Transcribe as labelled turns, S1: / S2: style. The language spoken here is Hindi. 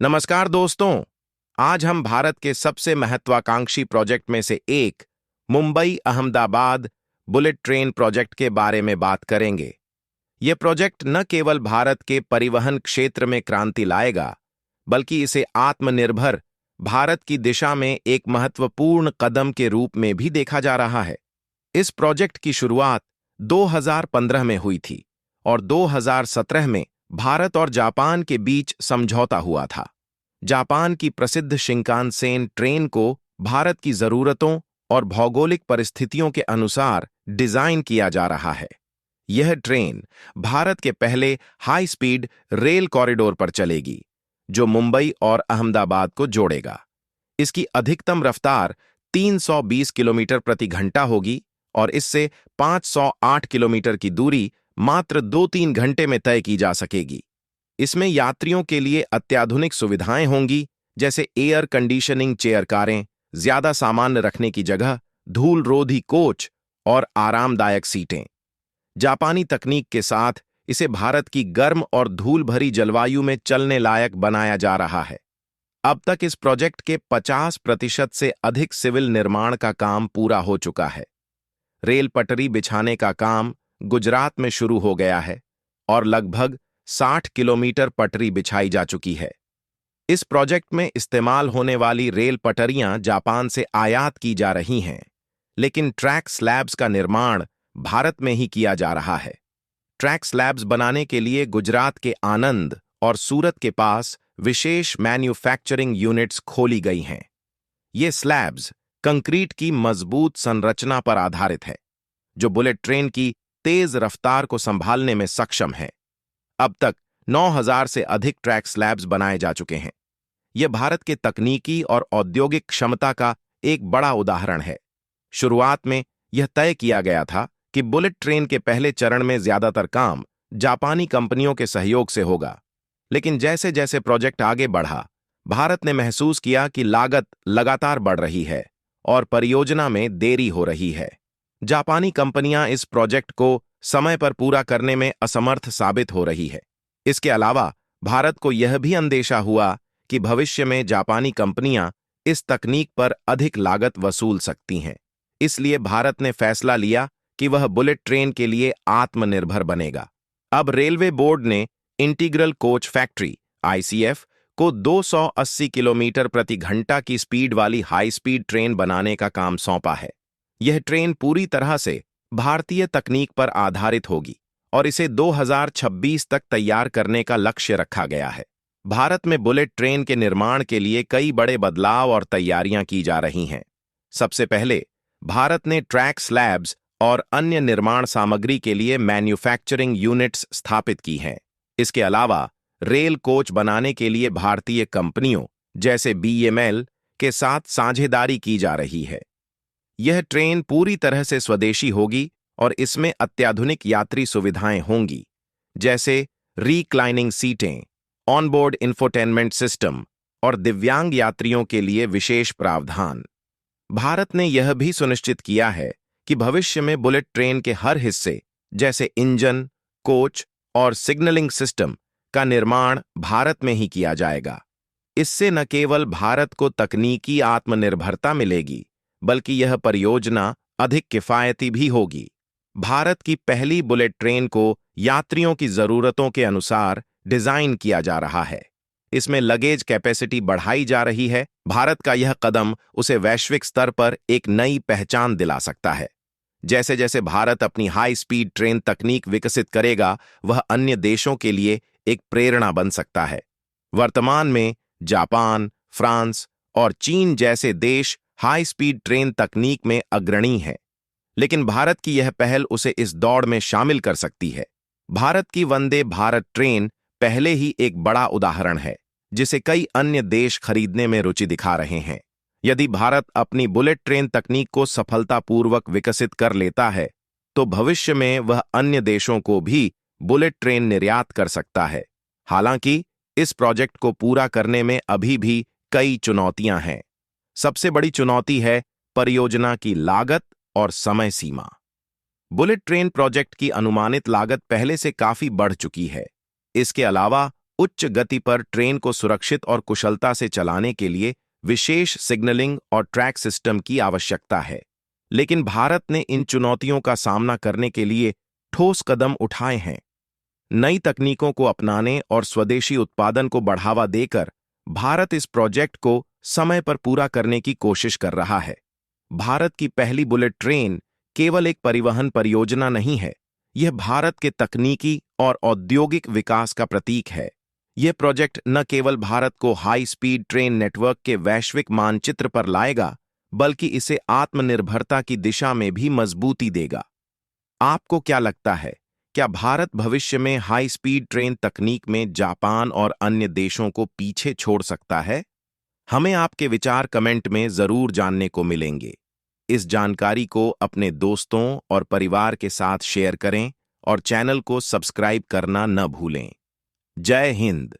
S1: नमस्कार दोस्तों। आज हम भारत के सबसे महत्वाकांक्षी प्रोजेक्ट में से एक Mumbai Ahmedabad bullet train project के बारे में बात करेंगे। यह प्रोजेक्ट न केवल भारत के परिवहन क्षेत्र में क्रांति लाएगा, बल्कि इसे आत्मनिर्भर भारत की दिशा में एक महत्वपूर्ण कदम के रूप में भी देखा जा रहा है। इस प्रोजेक्ट की शुरुआत 2015 में हुई थी और 2017 में भारत और जापान के बीच समझौता हुआ था। जापान की प्रसिद्ध शिंकानसेन ट्रेन को भारत की जरूरतों और भौगोलिक परिस्थितियों के अनुसार डिजाइन किया जा रहा है। यह ट्रेन भारत के पहले हाई स्पीड रेल कॉरिडोर पर चलेगी, जो मुंबई और अहमदाबाद को जोड़ेगा। इसकी अधिकतम रफ्तार 320 किलोमीटर प्रति घंटा होगी और इससे 508 किलोमीटर की दूरी मात्र 2-3 घंटे में तय की जा सकेगी। इसमें यात्रियों के लिए अत्याधुनिक सुविधाएं होंगी, जैसे एयर कंडीशनिंग चेयर कारें, ज्यादा सामान रखने की जगह, धूल रोधी कोच और आरामदायक सीटें। जापानी तकनीक के साथ इसे भारत की गर्म और धूल भरी जलवायु में चलने लायक बनाया जा रहा है। अब तक इस प्रोजेक्ट के 50% से अधिक सिविल निर्माण का काम पूरा हो चुका है। रेल पटरी बिछाने का काम गुजरात में शुरू हो गया है और लगभग 60 किलोमीटर पटरी बिछाई जा चुकी है। इस प्रोजेक्ट में इस्तेमाल होने वाली रेल पटरियां जापान से आयात की जा रही हैं, लेकिन ट्रैक स्लैब्स का निर्माण भारत में ही किया जा रहा है। ट्रैक स्लैब्स बनाने के लिए गुजरात के आनंद और सूरत के पास विशेष मैन्युफैक्चरिंग यूनिट्स खोली गई हैं। ये स्लैब्स कंक्रीट की मजबूत संरचना पर आधारित है, जो बुलेट ट्रेन की तेज रफ्तार को संभालने में सक्षम है। अब तक 9000 से अधिक ट्रैक स्लैब्स बनाए जा चुके हैं। यह भारत के तकनीकी और औद्योगिक क्षमता का एक बड़ा उदाहरण है। शुरुआत में यह तय किया गया था कि बुलेट ट्रेन के पहले चरण में ज्यादातर काम जापानी कंपनियों के सहयोग से होगा, लेकिन जैसे जैसे प्रोजेक्ट आगे बढ़ा, भारत ने महसूस किया कि लागत लगातार बढ़ रही है और परियोजना में देरी हो रही है। जापानी कंपनियां इस प्रोजेक्ट को समय पर पूरा करने में असमर्थ साबित हो रही है। इसके अलावा भारत को यह भी अंदेशा हुआ कि भविष्य में जापानी कंपनियां इस तकनीक पर अधिक लागत वसूल सकती हैं। इसलिए भारत ने फैसला लिया कि वह बुलेट ट्रेन के लिए आत्मनिर्भर बनेगा। अब रेलवे बोर्ड ने इंटीग्रल कोच फैक्ट्री (आईसीएफ) को 280 किलोमीटर प्रति घंटा की स्पीड वाली हाई स्पीड ट्रेन बनाने का काम सौंपा है। यह ट्रेन पूरी तरह से भारतीय तकनीक पर आधारित होगी और इसे 2026 तक तैयार करने का लक्ष्य रखा गया है। भारत में बुलेट ट्रेन के निर्माण के लिए कई बड़े बदलाव और तैयारियां की जा रही हैं। सबसे पहले भारत ने ट्रैक स्लैब्स और अन्य निर्माण सामग्री के लिए मैन्युफैक्चरिंग यूनिट्स स्थापित की हैं। इसके अलावा रेल कोच बनाने के लिए भारतीय कंपनियों जैसे बीएमएल के साथ साझेदारी की जा रही है। यह ट्रेन पूरी तरह से स्वदेशी होगी और इसमें अत्याधुनिक यात्री सुविधाएं होंगी, जैसे रिक्लाइनिंग सीटें, ऑनबोर्ड इंफोटेनमेंट सिस्टम और दिव्यांग यात्रियों के लिए विशेष प्रावधान। भारत ने यह भी सुनिश्चित किया है कि भविष्य में बुलेट ट्रेन के हर हिस्से, जैसे इंजन, कोच और सिग्नलिंग सिस्टम का निर्माण भारत में ही किया जाएगा। इससे न केवल भारत को तकनीकी आत्मनिर्भरता मिलेगी, बल्कि यह परियोजना अधिक किफायती भी होगी। भारत की पहली बुलेट ट्रेन को यात्रियों की जरूरतों के अनुसार डिजाइन किया जा रहा है। इसमें लगेज कैपेसिटी बढ़ाई जा रही है। भारत का यह कदम उसे वैश्विक स्तर पर एक नई पहचान दिला सकता है। जैसे जैसे भारत अपनी हाई स्पीड ट्रेन तकनीक विकसित करेगा, वह अन्य देशों के लिए एक प्रेरणा बन सकता है। वर्तमान में जापान, फ्रांस और चीन जैसे देश हाई स्पीड ट्रेन तकनीक में अग्रणी हैं, लेकिन भारत की यह पहल उसे इस दौड़ में शामिल कर सकती है। भारत की वंदे भारत ट्रेन पहले ही एक बड़ा उदाहरण है, जिसे कई अन्य देश खरीदने में रुचि दिखा रहे हैं। यदि भारत अपनी बुलेट ट्रेन तकनीक को सफलतापूर्वक विकसित कर लेता है, तो भविष्य में वह अन्य देशों को भी बुलेट ट्रेन निर्यात कर सकता है। हालांकि इस प्रोजेक्ट को पूरा करने में अभी भी कई चुनौतियां हैं। सबसे बड़ी चुनौती है परियोजना की लागत और समय सीमा। बुलेट ट्रेन प्रोजेक्ट की अनुमानित लागत पहले से काफी बढ़ चुकी है। इसके अलावा उच्च गति पर ट्रेन को सुरक्षित और कुशलता से चलाने के लिए विशेष सिग्नलिंग और ट्रैक सिस्टम की आवश्यकता है। लेकिन भारत ने इन चुनौतियों का सामना करने के लिए ठोस कदम उठाए हैं। नई तकनीकों को अपनाने और स्वदेशी उत्पादन को बढ़ावा देकर भारत इस प्रोजेक्ट को समय पर पूरा करने की कोशिश कर रहा है। भारत की पहली बुलेट ट्रेन केवल एक परिवहन परियोजना नहीं है, यह भारत के तकनीकी और औद्योगिक विकास का प्रतीक है। यह प्रोजेक्ट न केवल भारत को हाई स्पीड ट्रेन नेटवर्क के वैश्विक मानचित्र पर लाएगा, बल्कि इसे आत्मनिर्भरता की दिशा में भी मजबूती देगा। आपको क्या लगता है, क्या भारत भविष्य में हाई स्पीड ट्रेन तकनीक में जापान और अन्य देशों को पीछे छोड़ सकता है? हमें आपके विचार कमेंट में जरूर जानने को मिलेंगे। इस जानकारी को अपने दोस्तों और परिवार के साथ शेयर करें और चैनल को सब्सक्राइब करना न भूलें। जय हिंद।